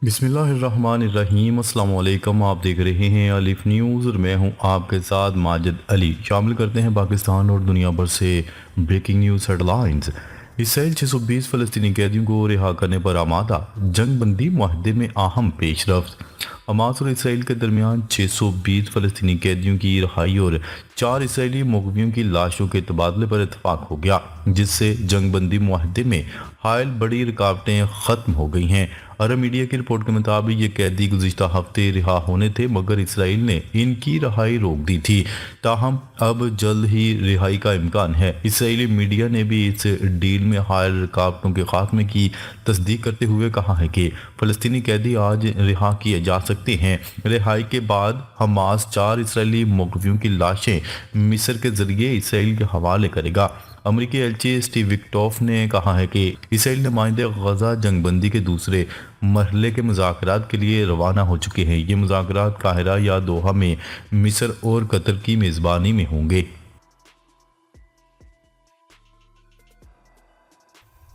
बिस्मिल्लाहिर्रहमानिर्रहीम। अस्सलाम वालेकुम। आप देख रहे हैं अलिफ न्यूज़ और मैं हूं आपके साथ माजिद अली। शामिल करते हैं पाकिस्तान और दुनिया भर से ब्रेकिंग न्यूज़ हेडलाइंस। इसराइल 620 फ़लस्तीनी कैदियों को रिहा करने पर आमादा, जंग बंदी मुआहदे में अहम पेशरफ्त। हमास और इसराइल के दरमियान 620 फ़लस्तीनी कैदियों की रिहाई और 4 इसराइली मुक़व्वियों की लाशों के तबादले पर इतफाक़ हो गया, जिससे जंग बंदी मुआहदे में हायल बड़ी रुकावटें ख़त्म हो गई हैं। अरब मीडिया की रिपोर्ट के मुताबिक ये कैदी गुज़िश्ता हफ्ते रिहा होने थे, मगर इसराइल ने इनकी रिहाई रोक दी थी। ताहम अब जल्द ही रिहाई का इम्कान है। इसराइली मीडिया ने भी इस डील में हायल रुकावटों के खात्मे की तस्दीक करते हुए कहा है कि फ़लस्तीनी कैदी आज रिहा किए जा सकते हैं। रिहाई के बाद हमास 4 इसराइली मुक़व्वियों की लाशें मिस्र के ज़रिए इसराइल के हवाले करेगा। अमरीकी एलची स्टीव विक्टॉफ ने कहा है कि इसराइल नुमाइंदे गजा जंगबंदी के दूसरे मरहले के मुज़ाकरात के लिए रवाना हो चुके हैं। ये मुज़ाकरात काहिरा या दोहा में मिस्र और कतर की मेज़बानी में होंगे।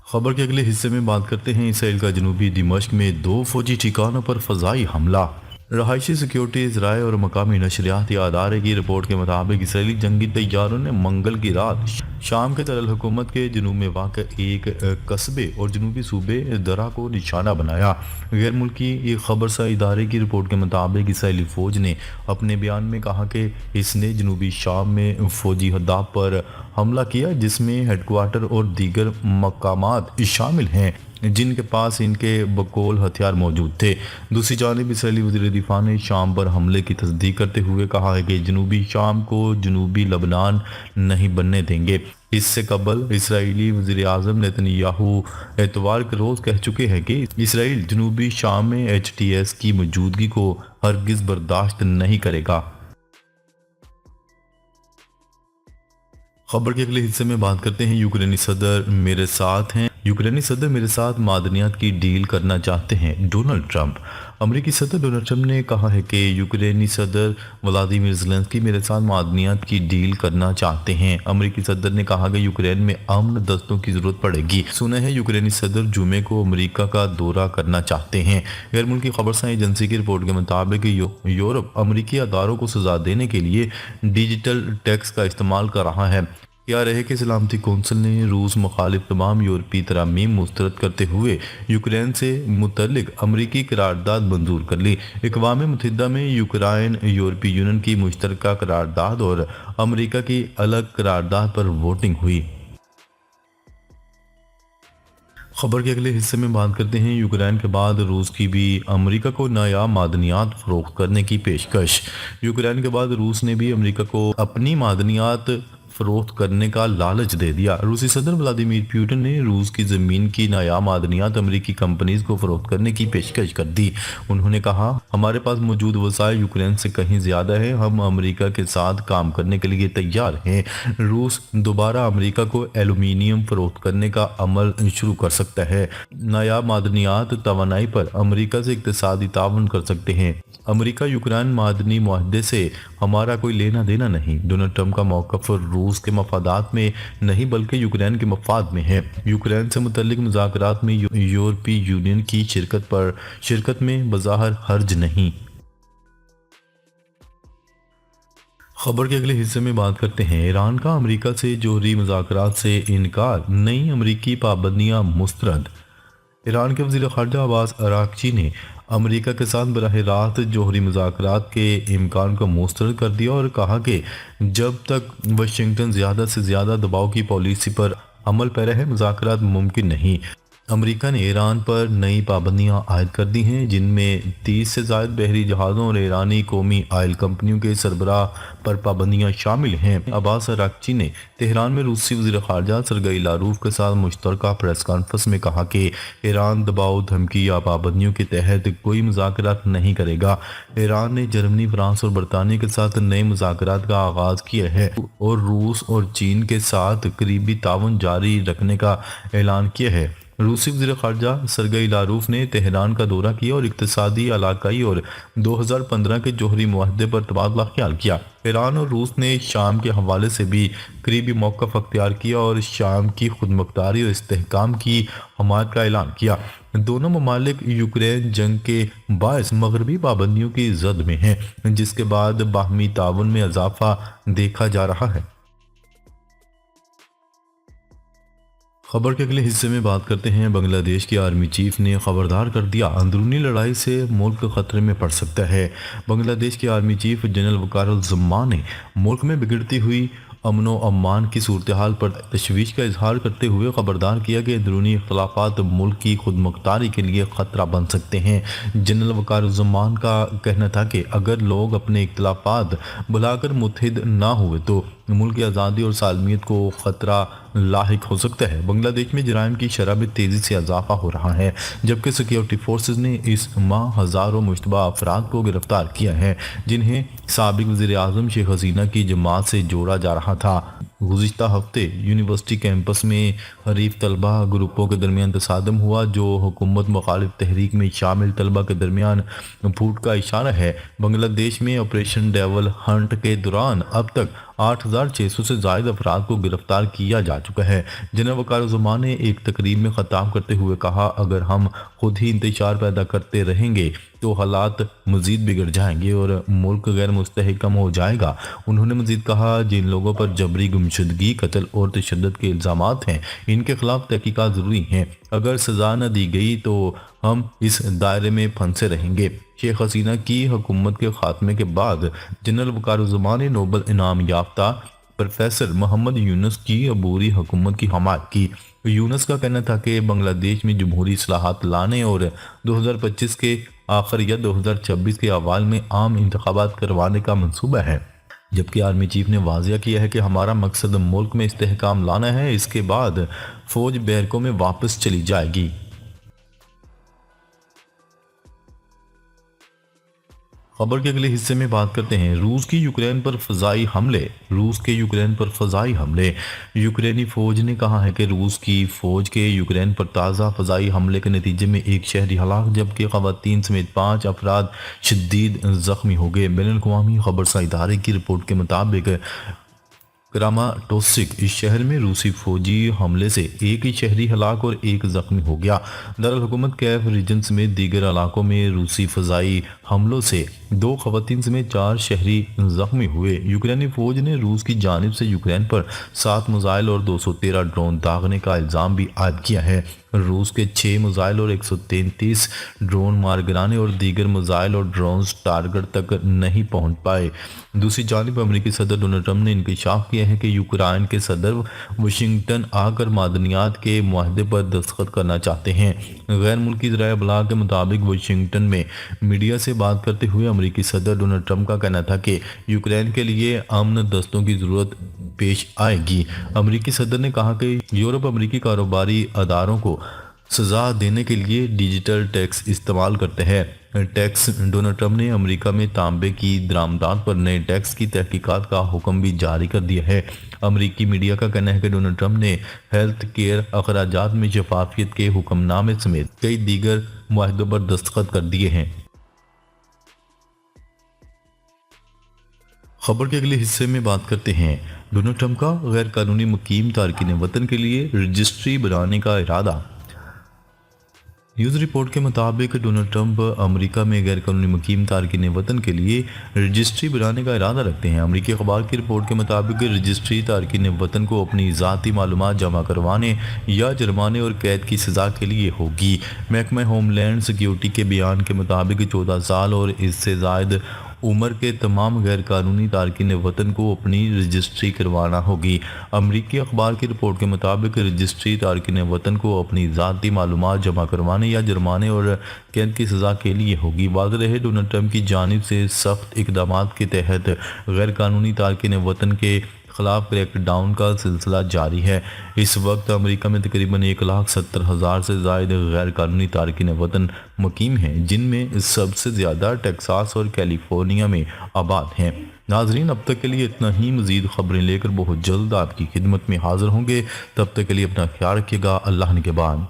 खबर के अगले हिस्से में बात करते हैं इसराइल का जनूबी दिमश्क में 2 फौजी ठिकानों पर फ़ज़ाई हमला। रहायशी सिक्योरिटी ज़राए और मकामी नशरियाती अदारे की रिपोर्ट के मुताबिक इसराइली जंगी तैयारों ने मंगल की रात शाम के दारुल हुकूमत के जनूब में वाक़ एक कस्बे और जनूबी सूबे दरा को निशाना बनाया। गैर मुल्की एक खबरसा इदारे की रिपोर्ट के मुताबिक इसराइली फ़ौज ने अपने बयान में कहा कि इसने जनूबी शाम में फ़ौजी अहदाफ पर हमला किया, जिसमें हेडक्वार्टर और दीगर मकामात शामिल हैं जिनके पास इनके बकौल हथियार मौजूद थे। दूसरी जानिब इसराइली वज़ीर दिफा ने शाम पर हमले की तस्दीक करते हुए कहा है कि जनूबी शाम को जनूबी लबनान नहीं बनने देंगे। इससे कबल इसराइली वज़ीर आज़म नेतन्याहू एतवार के रोज़ कह चुके हैं कि इसराइल जनूबी शाम में HTS की मौजूदगी को हरगिज़ बर्दाश्त नहीं करेगा। खबर के अगले हिस्से में बात करते हैं यूक्रेनी सदर मेरे साथ हैं। यूक्रेनी सदर मेरे साथ मादनियात की डील करना चाहते हैं डोनाल्ड ट्रंप। अमेरिकी सदर डोनाल्ड ट्रंप ने कहा है कि यूक्रेनी सदर व्लादिमीर ज़ेलेंस्की मेरे साथ मादनियात की डील करना चाहते हैं। अमेरिकी सदर ने कहा कि यूक्रेन में अमन दस्तों की जरूरत पड़ेगी। सुना है यूक्रेनी सदर जुमे को अमेरिका का दौरा करना चाहते हैं। गैर मुल्की खबरसां एजेंसी की रिपोर्ट के मुताबिक यूरोप अमेरिकी अदारों को सजा देने के लिए डिजिटल टैक्स का इस्तेमाल कर रहा है। क्या रहे कि सलामती कौंसिल ने रूस मुखालिफ तमाम यूरोपीय तरामीम मुस्तरद करते हुए यूक्रेन से मुतल्लिक अमरीकी करारदाद मंजूर कर ली। अक़वाम मुत्तहिदा में यूक्रेन यूरोपीय यूनियन की मुश्तरका करारदाद और अमरीका की अलग करारदाद पर वोटिंग हुई। खबर के अगले हिस्से में बात करते हैं यूक्रेन के बाद रूस की भी अमेरिका को नायाब मादनियात फरोख्त करने की पेशकश। यूक्रेन के बाद रूस ने भी अमेरिका को अपनी मादनियात फरोख्त करने का लालच दे दिया। रूसी सदर व्लादिमीर पुतिन ने रूस की ज़मीन की नायाब मादनियात अमेरिकी कंपनीज को फरोख्त करने की पेशकश कर दी। उन्होंने कहा, हमारे पास मौजूद वसाइल यूक्रेन से कहीं ज़्यादा है, हम अमेरिका के साथ काम करने के लिए तैयार हैं। रूस दोबारा अमेरिका को एलुमिनियम फरोख्त करने का अमल शुरू कर सकता है। नायाब मादनियात तवानाई पर अमेरिका से इक़्तिसादी ताउन कर सकते हैं। अमेरिका यूक्रेन मादनी मुआहदे से हमारा कोई लेना देना नहीं। डोनाल्ड ट्रंप का मौक़िफ़ रूस के मफादात में नहीं बल्कि यूक्रेन के मफाद में है। यूक्रेन से मुतल्लिक मुज़ाकरात में यूरोपीय यूनियन की शिरकत में बज़ाहिर हर्ज नहीं। खबर के अगले हिस्से में बात करते हैं ईरान का अमेरिका से जोहरी मुज़ाकरात से इनकार, नई अमेरिकी पाबंदियां मुस्तरद। ईरान के वज़ीर ख़ारजा अब्बास अराग़ची ने अमेरिका के साथ बराह रास्त जोहरी मुज़ाकरात के इम्कान को मुस्तरद कर दिया और कहा कि जब तक वाशिंगटन ज़्यादा से ज़्यादा दबाव की पॉलिसी पर अमल पैरा है, मुज़ाकरात मुमकिन नहीं। अमेरिका ने ईरान पर नई पाबंदियां आयद कर दी हैं, जिनमें 30 से ज़ायद बहरी जहाज़ों और ईरानी कौमी आयल कंपनियों के सरबराह पर पाबंदियां शामिल हैं। अब्बास अराग़ची ने तेहरान में रूसी वज़ीर ख़ारजा सरगई लारूफ के साथ मुश्तरका प्रेस कॉन्फ्रेंस में कहा कि ईरान दबाव, धमकी या पाबंदियों के तहत कोई मुज़ाकरात नहीं करेगा। ईरान ने जर्मनी, फ्रांस और बरतानिया के साथ नए मुज़ाकरात का आगाज़ किया है और रूस और चीन के साथ करीबी ताउन जारी रखने का ऐलान किया है। روسی وزیر خارجہ سرگئی لاروف نے تہران کا دورہ کیا اور اقتصادی، علاقائی اور 2015 کے جوہری معاہدے پر تبادلہ خیال کیا۔ ایران اور روس نے شام کے حوالے سے بھی قریبی موقف اختیار کیا اور شام کی خود مختاری اور استحکام کی حمایت کا اعلان کیا۔ دونوں ممالک یوکرین جنگ کے باعث مغربی پابندیوں کی زد میں ہیں، جس کے بعد باہمی تعاون میں اضافہ دیکھا جا رہا ہے۔ خبر کے اگلے حصے میں بات کرتے ہیں۔ بنگلہ دیش کے آرمی چیف نے خبردار کر دیا، اندرونی لڑائی سے ملک خطرے میں پڑ سکتا ہے۔ بنگلہ دیش کے آرمی چیف جنرل وقار الزمان نے ملک میں بگڑتی ہوئی امن و امان کی صورتحال پر تشویش کا اظہار کرتے ہوئے خبردار کیا کہ اندرونی اختلافات ملک کی خود مختاری کے لیے خطرہ بن سکتے ہیں۔ جنرل وقار الزمان کا کہنا تھا کہ اگر لوگ اپنے اختلافات بھلا کر متحد نہ ہوئے تو ملک کی آزادی اور سالمیت کو خطرہ لاحق ہو سکتا ہے۔ بنگلہ دیش میں جرائم کی شرح میں تیزی سے اضافہ ہو رہا ہے، جبکہ سیکیورٹی فورسز نے اس ماہ ہزاروں مشتبہ افراد کو گرفتار کیا ہے، جنہیں سابق وزیر اعظم شیخ حسینہ کی جماعت سے جوڑا جا رہا تھا۔ گزشتہ ہفتے یونیورسٹی کیمپس میں حریف طلبہ گروپوں کے درمیان تصادم ہوا، جو حکومت مخالف تحریک میں شامل طلبہ کے درمیان پھوٹ کا اشارہ ہے۔ بنگلہ دیش میں آپریشن ڈیول ہنٹ کے دوران اب تک 8600 سے زائد افراد کو گرفتار کیا جا چکا ہے۔ جنرل وقار الزمان نے ایک تقریب میں خطاب کرتے ہوئے کہا، اگر ہم خود ہی انتشار پیدا کرتے رہیں گے تو حالات مزید بگڑ جائیں گے اور ملک غیر مستحکم ہو جائے گا۔ انہوں نے مزید کہا، جن لوگوں پر جبری گمشدگی، قتل اور تشدد کے الزامات ہیں، ان کے خلاف تحقیقات ضروری ہیں۔ اگر سزا نہ دی گئی تو ہم اس دائرے میں پھنسے رہیں گے۔ شیخ حسینہ کی حکومت کے خاتمے کے بعد جنرل وقار الزمان نے نوبل انعام یافتہ پروفیسر محمد یونس کی عبوری حکومت کی حمایت کی۔ یونس کا کہنا تھا کہ بنگلہ دیش میں جمہوری اصلاحات لانے اور 2025 کے آخر یا 2026 کے اوائل میں عام انتخابات کروانے کا منصوبہ ہے، جبکہ آرمی چیف نے واضح کیا ہے کہ ہمارا مقصد ملک میں استحکام لانا ہے، اس کے بعد فوج بیرکوں میں واپس چلی جائے گی۔ خبر کے اگلے حصے میں بات کرتے ہیں۔ روس کی یوکرین پر فضائی حملے۔ روس کے یوکرین پر فضائی حملے۔ یوکرینی فوج نے کہا ہے کہ روس کی فوج کے یوکرین پر تازہ فضائی حملے کے نتیجے میں ایک شہری ہلاک جبکہ خواتین سمیت 5 افراد شدید زخمی ہو گئے۔ بین الاقوامی خبرسا ادارے کی رپورٹ کے مطابق کراماٹورسک اس شہر میں روسی فوجی حملے سے ایک ہی شہری ہلاک اور ایک زخمی ہو گیا۔ دارالحکومت کیف ریجن سمیت دیگر علاقوں میں روسی فضائی حملوں سے 2 خواتین سمیت 4 شہری زخمی ہوئے۔ یوکرینی فوج نے روس کی جانب سے یوکرین پر 7 میزائل اور 213 ڈرون داغنے کا الزام بھی عائد کیا ہے۔ روس کے 6 میزائل اور 133 ڈرون مار گرانے اور دیگر میزائل اور ڈرونز ٹارگٹ تک نہیں پہنچ پائے۔ دوسری جانب امریکی صدر ڈونلڈ ٹرمپ نے انکشاف کیا ہے کہ یوکرائن کے صدر واشنگٹن آ کر معدنیات کے معاہدے پر دستخط کرنا چاہتے ہیں۔ غیر ملکی ذرائع ابلاغ کے مطابق واشنگٹن میں میڈیا سے بات کرتے ہوئے امریکی صدر ڈونلڈ ٹرمپ کا کہنا تھا کہ یوکرین کے لیے امن دستوں کی ضرورت پیش آئے گی۔ امریکی صدر نے کہا کہ یورپ امریکی کاروباری اداروں کو سزا دینے کے لیے ڈیجیٹل ٹیکس استعمال کرتے ہیں۔ ٹیکس ڈونلڈ ٹرمپ نے امریکہ میں تانبے کی درآمدات پر نئے ٹیکس کی تحقیقات کا حکم بھی جاری کر دیا ہے۔ امریکی میڈیا کا کہنا ہے کہ ڈونلڈ ٹرمپ نے ہیلتھ کیئر اخراجات میں شفافیت کے حکم نامے سمیت کئی دیگر معاہدوں پر دستخط کر دیے ہیں۔ خبر کے اگلے حصے میں بات کرتے ہیں۔ ڈونلڈ ٹرمپ کا غیر قانونی مقیم تارکین وطن کے لیے رجسٹری بنانے کا ارادہ۔ نیوز رپورٹ کے مطابق ڈونلڈ ٹرمپ امریکہ میں غیر قانونی مقیم تارکین وطن کے لیے رجسٹری بنانے کا ارادہ رکھتے ہیں۔ امریکی اخبار کی رپورٹ کے مطابق رجسٹری تارکین وطن کو اپنی ذاتی معلومات جمع کروانے یا جرمانے اور قید کی سزا کے لیے ہوگی۔ محکمہ ہوم لینڈ سیکیورٹی کے بیان کے مطابق 14 سال اور اس سے زائد عمر کے تمام غیر قانونی تارکین وطن کو اپنی رجسٹری کروانا ہوگی۔ امریکی اخبار کی رپورٹ کے مطابق رجسٹری تارکین وطن کو اپنی ذاتی معلومات جمع کروانے یا جرمانے اور قید کی سزا کے لیے ہوگی۔ واضح رہے، ڈونلڈ ٹرمپ کی جانب سے سخت اقدامات کے تحت غیر قانونی تارکین وطن کے خلاف کریک ڈاؤن کا سلسلہ جاری ہے۔ اس وقت امریکہ میں تقریباً 1,70,000 سے زائد غیر قانونی تارکین وطن مقیم ہیں، جن میں سب سے زیادہ ٹیکساس اور کیلیفورنیا میں آباد ہیں۔ ناظرین، اب تک کے لیے اتنا ہی۔ مزید خبریں لے کر بہت جلد آپ کی خدمت میں حاضر ہوں گے۔ تب تک کے لیے اپنا خیال رکھیے گا۔ اللہ نگہبان۔